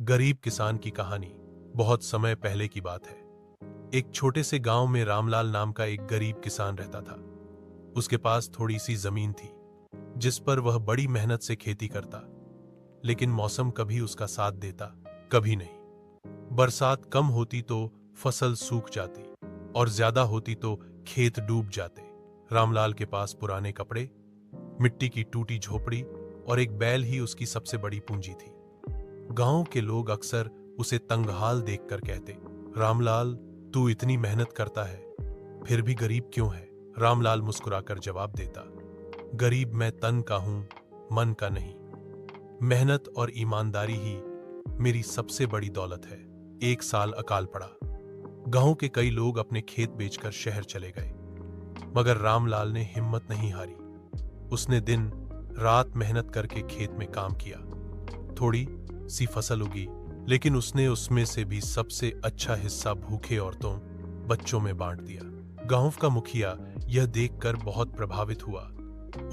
गरीब किसान की कहानी बहुत समय पहले की बात है। एक छोटे से गांव में रामलाल नाम का एक गरीब किसान रहता था। उसके पास थोड़ी सी जमीन थी जिस पर वह बड़ी मेहनत से खेती करता, लेकिन मौसम कभी उसका साथ देता, कभी नहीं। बरसात कम होती तो फसल सूख जाती और ज्यादा होती तो खेत डूब जाते। रामलाल के पास पुराने कपड़े, मिट्टी की टूटी झोपड़ी और एक बैल ही उसकी सबसे बड़ी पूंजी थी। गांव के लोग अक्सर उसे तंगहाल देखकर कहते, रामलाल, तू इतनी मेहनत करता है फिर भी गरीब क्यों है? रामलाल मुस्कुराकर जवाब देता, गरीब मैं तन का हूं, मन का नहीं। मेहनत और ईमानदारी ही मेरी सबसे बड़ी दौलत है। एक साल अकाल पड़ा। गांव के कई लोग अपने खेत बेचकर शहर चले गए, मगर रामलाल ने हिम्मत नहीं हारी। उसने दिन रात मेहनत करके खेत में काम किया। थोड़ी सी फसल उगी, लेकिन उसने उसमें से भी सबसे अच्छा हिस्सा भूखे औरतों, बच्चों में बांट दिया। गांव का मुखिया यह देखकर बहुत प्रभावित हुआ।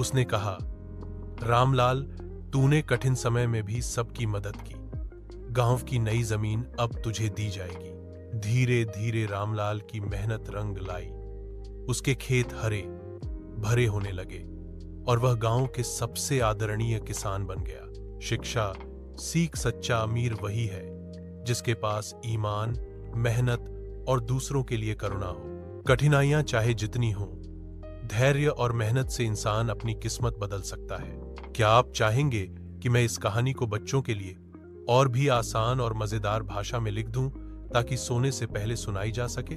उसने कहा, रामलाल, तूने कठिन समय में भी सबकी मदद की। गांव की नई जमीन अब तुझे दी जाएगी। धीरे धीरे रामलाल की मेहनत रंग लाई। उसके खेत हरे भरे होने लगे और वह गांव के सबसे आदरणीय किसान बन गया। शिक्षा सीख सच्चा अमीर वही है जिसके पास ईमान, मेहनत और दूसरों के लिए करुणा हो। कठिनाइयां चाहे जितनी हों, धैर्य और मेहनत से इंसान अपनी किस्मत बदल सकता है। क्या आप चाहेंगे कि मैं इस कहानी को बच्चों के लिए और भी आसान और मजेदार भाषा में लिख दूं ताकि सोने से पहले सुनाई जा सके?